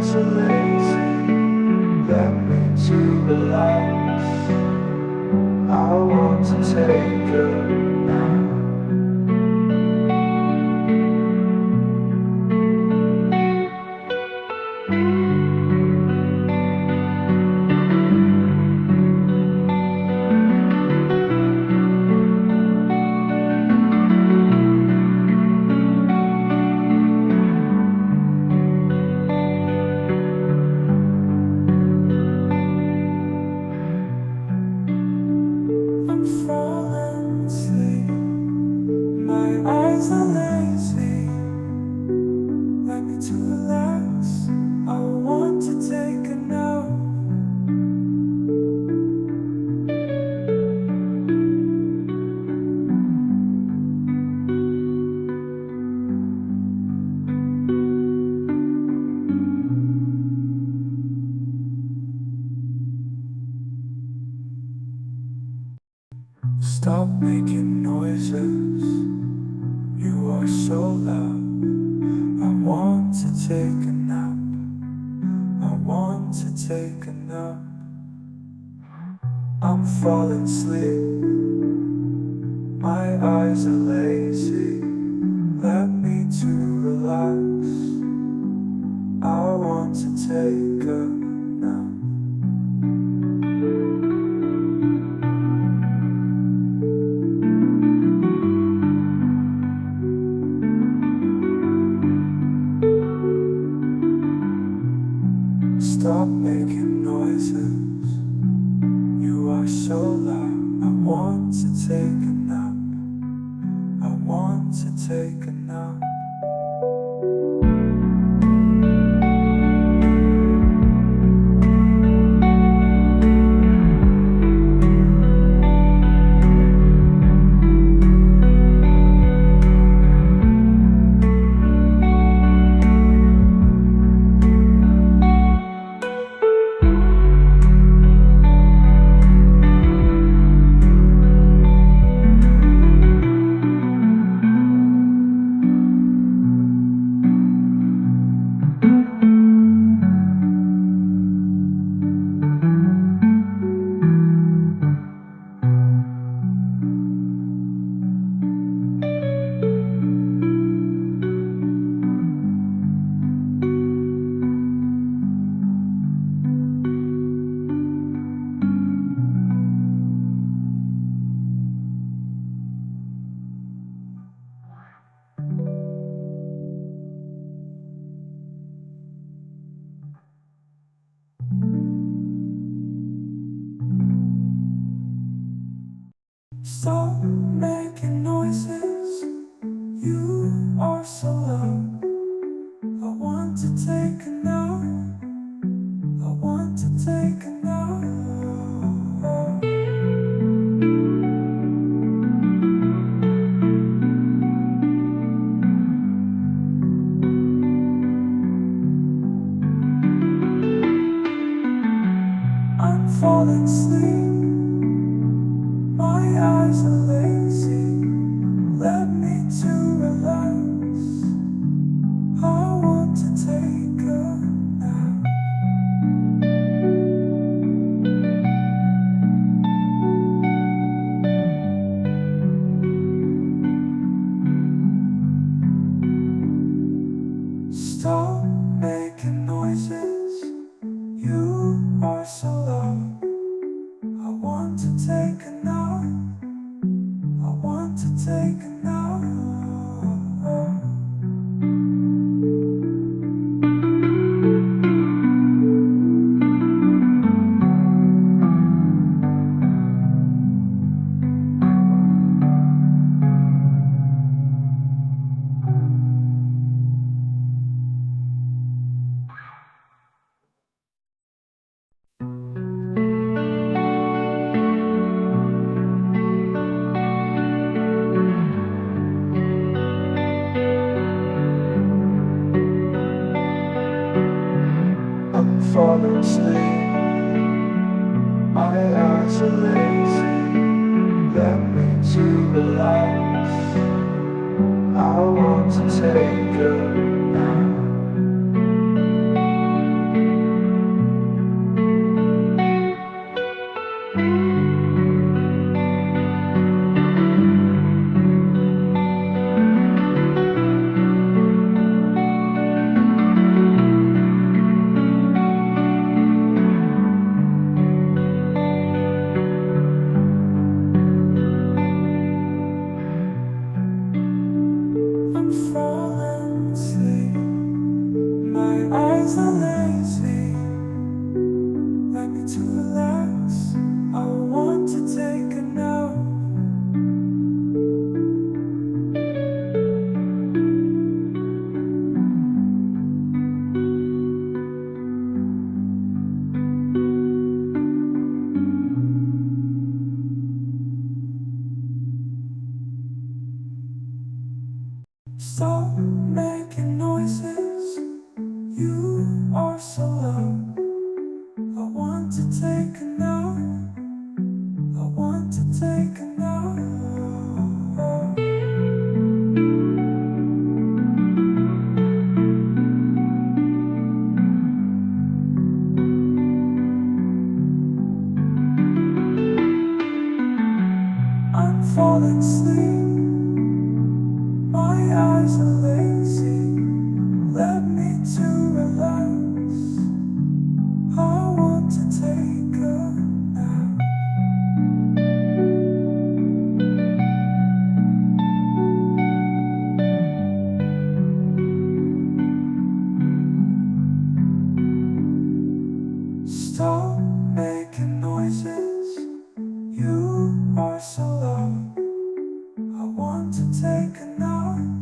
eyes are lazy, let me to relax. I want to take a nap. Falling asleep, my eyes are lazy, like me to relax. I want to take a nap. Stop making noises, you are so loud. I want to take a nap, I want to take a nap. I'm falling asleep, my eyes are lazy, let me to relax. I want to take a nap. Stop making noises, you are so loud. I want to take a nap, I want to take a nap. Stop making noises, you are so loud. I want to take a nap, I want to take a nap. I'm falling asleep, my eyes are lazy, let me to relax. I want to take a nap. Stop making noises, you are so loud. I want to take a nap, I want to take a nap. Falling asleep, my eyes are lazy, let me to relax. I want to take a nap. Let me to relax. I want to take a nap. Stop making noises. You are so loud. I want to take a nap.